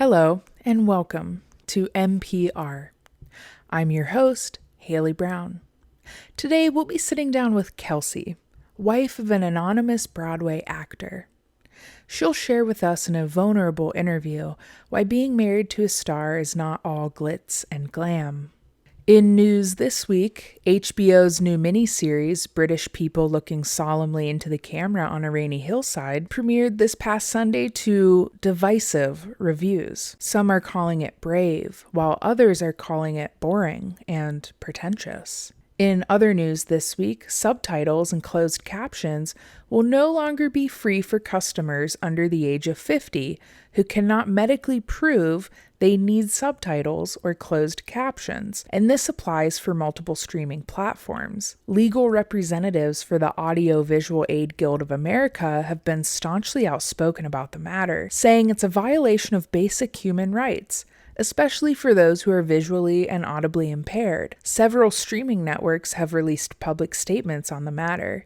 Hello, and welcome to MPR. I'm your host, Haley Brown. Today we'll be sitting down with Kelsey, wife of an anonymous Broadway actor. She'll share with us in a vulnerable interview why being married to a star is not all glitz and glam. In news this week, HBO's new miniseries, British People Looking Solemnly into the Camera on a Rainy Hillside, premiered this past Sunday to divisive reviews. Some are calling it brave, while others are calling it boring and pretentious. In other news this week, subtitles and closed captions will no longer be free for customers under the age of 50 who cannot medically prove they need subtitles or closed captions, and this applies for multiple streaming platforms. Legal representatives for the Audio Visual Aid Guild of America have been staunchly outspoken about the matter, saying it's a violation of basic human rights, especially for those who are visually and audibly impaired. Several streaming networks have released public statements on the matter,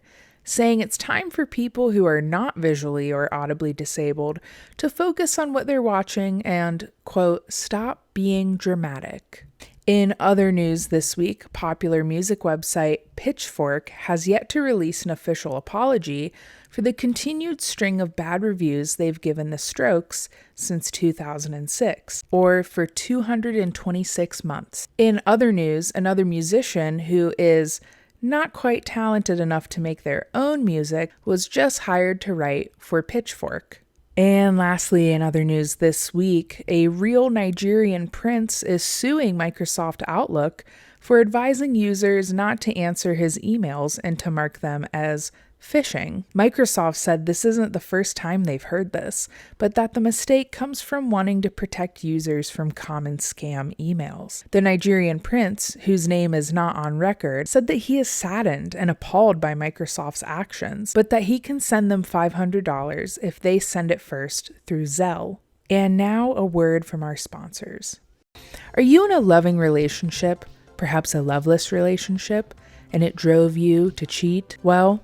saying it's time for people who are not visually or audibly disabled to focus on what they're watching and, quote, stop being dramatic. In other news this week, popular music website Pitchfork has yet to release an official apology for the continued string of bad reviews they've given The Strokes since 2006, or for 226 months. In other news, another musician who is not quite talented enough to make their own music was just hired to write for Pitchfork. And lastly, in other news this week, a real Nigerian prince is suing Microsoft Outlook for advising users not to answer his emails and to mark them as phishing. Microsoft said this isn't the first time they've heard this, but that the mistake comes from wanting to protect users from common scam emails. The Nigerian prince, whose name is not on record, said that he is saddened and appalled by Microsoft's actions, but that he can send them $500 if they send it first through Zelle. And now a word from our sponsors. Are you in a loving relationship, perhaps a loveless relationship, and it drove you to cheat? Well,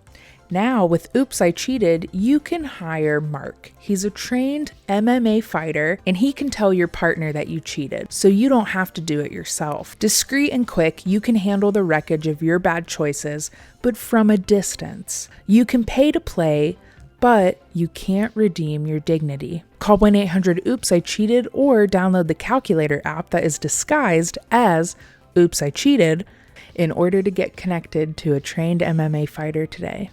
now, with Oops, I Cheated, you can hire Mark. He's a trained MMA fighter, and he can tell your partner that you cheated, so you don't have to do it yourself. Discreet and quick, you can handle the wreckage of your bad choices, but from a distance. You can pay to play, but you can't redeem your dignity. Call 1-800-OOPS-I-CHEATED or download the Calculator app that is disguised as Oops, I Cheated in order to get connected to a trained MMA fighter today.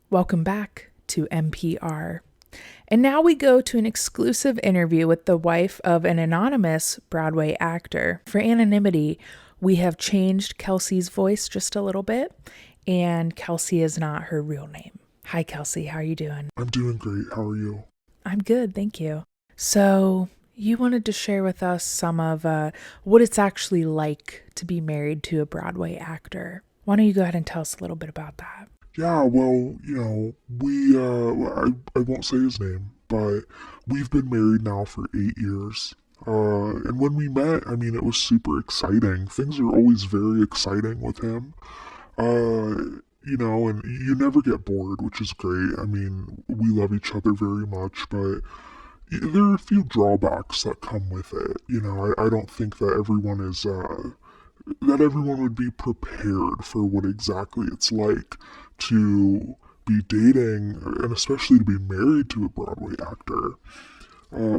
Welcome back to MPR. And now we go to an exclusive interview with the wife of an anonymous Broadway actor. For anonymity, we have changed Kelsey's voice just a little bit, and Kelsey is not her real name. Hi, Kelsey. How are you doing? I'm doing great. How are you? I'm good, thank you. So, you wanted to share with us some of what it's actually like to be married to a Broadway actor. Why don't you go ahead and tell us a little bit about that? Yeah, well, I won't say his name, but we've been married now for 8 years. And when we met, it was super exciting. Things are always very exciting with him. And you never get bored, which is great. We love each other very much, but there are a few drawbacks that come with it. I don't think that everyone would be prepared for what exactly it's like to be dating and especially to be married to a Broadway actor.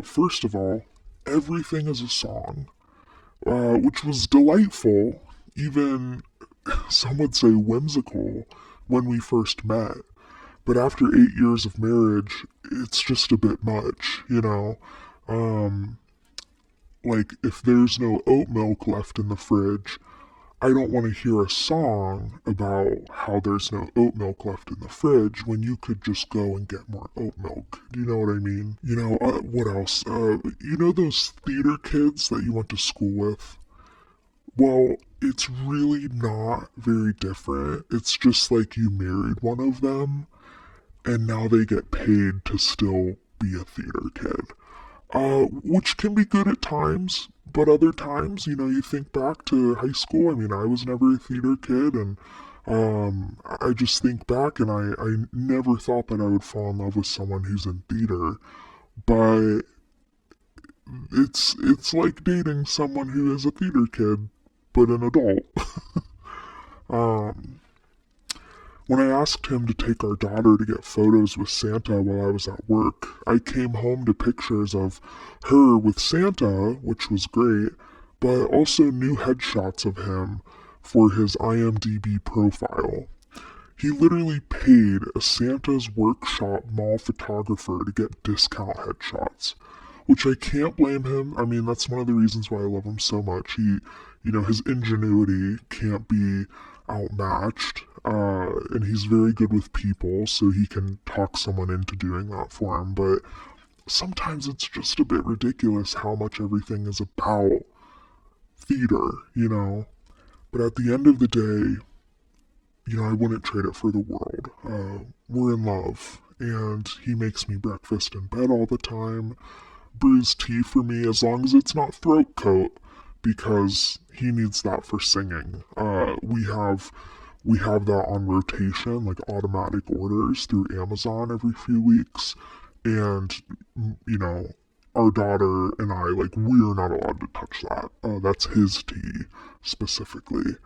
First of all, everything is a song, which was delightful, even some would say whimsical, when we first met. But after 8 years of marriage, it's just a bit much, Like, if there's no oat milk left in the fridge, I don't want to hear a song about how there's no oat milk left in the fridge when you could just go and get more oat milk. Do you know what I mean? What else? Those theater kids that you went to school with? Well, it's really not very different. It's just like you married one of them, and now they get paid to still be a theater kid. Which can be good at times, but other times, you think back to high school. I was never a theater kid, and I just think back, and I never thought that I would fall in love with someone who's in theater. but it's like dating someone who is a theater kid, but an adult. um, when I asked him to take our daughter to get photos with Santa while I was at work, I came home to pictures of her with Santa, which was great, but also new headshots of him for his IMDb profile. He literally paid a Santa's Workshop mall photographer to get discount headshots, which I can't blame him. I mean, that's one of the reasons why I love him so much. His ingenuity can't be outmatched, and he's very good with people, so he can talk someone into doing that for him. But sometimes it's just a bit ridiculous how much everything is about theater. But at the end of the day, I wouldn't trade it for the world. We're in love, and he makes me breakfast in bed all the time, brews tea for me as long as it's not throat coat, because he needs that for singing. We have that on rotation, like automatic orders through Amazon every few weeks, and you know, our daughter and I, like, we're not allowed to touch that. That's his tea specifically.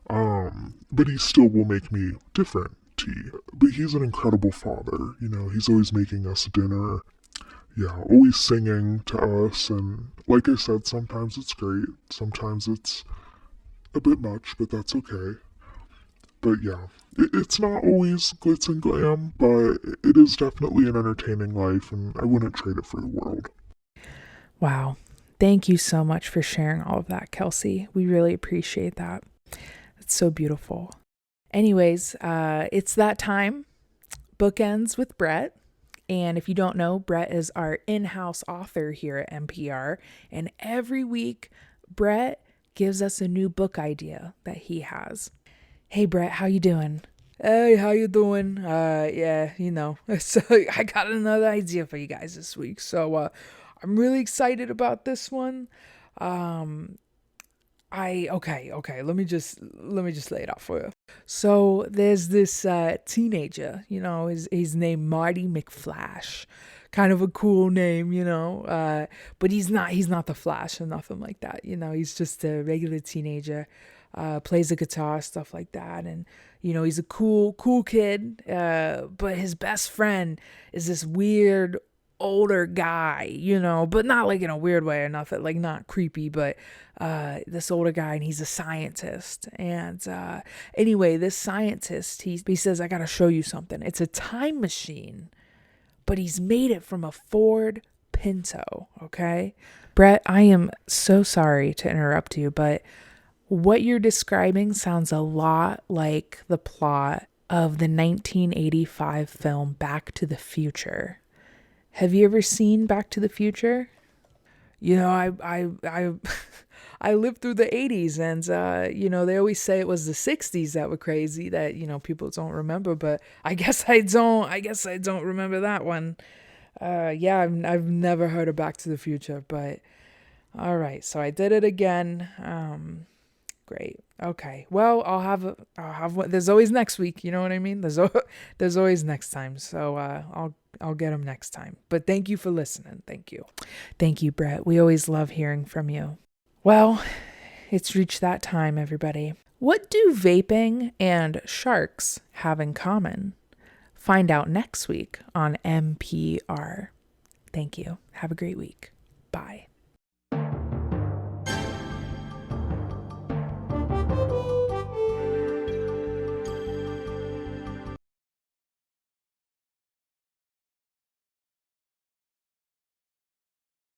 But he still will make me different tea. But he's an incredible father. He's always making us dinner. Yeah, always singing to us. And like I said, sometimes it's great. Sometimes it's a bit much, but that's okay. But yeah, it's not always glitz and glam, but it is definitely an entertaining life, and I wouldn't trade it for the world. Wow. Thank you so much for sharing all of that, Kelsey. We really appreciate that. It's so beautiful. Anyways, it's that time. Bookends with Brett. And if you don't know, Brett is our in-house author here at MPR. And every week, Brett gives us a new book idea that he has. Hey, Brett, how you doing? Hey, how you doing? Yeah, So I got another idea for you guys this week. So I'm really excited about this one. Okay, let me just lay it out for you. So there's this teenager, his name Marty McFlash. Kind of a cool name, but he's not the Flash or nothing like that. He's just a regular teenager. Plays the guitar, stuff like that, and he's a cool kid. But his best friend is this weird older guy, but not like in a weird way or nothing, like not creepy, but this older guy, and he's a scientist. And anyway, this scientist, he says, I gotta show you something. It's a time machine, but he's made it from a Ford Pinto. Okay, Brett, I am so sorry to interrupt you, but what you're describing sounds a lot like the plot of the 1985 film Back to the Future. Have you ever seen Back to the Future? I I lived through the 80s, and they always say it was the 60s that were crazy, that people don't remember, but I guess I don't remember that one. Yeah, I've never heard of Back to the Future, but all right, so I did it again. Great. Okay. Well, I'll have one. There's always next week. You know what I mean? There's always next time. So I'll get them next time. But thank you for listening. Thank you, Brett. We always love hearing from you. Well, it's reached that time, everybody. What do vaping and sharks have in common? Find out next week on MPR. Thank you. Have a great week. Bye.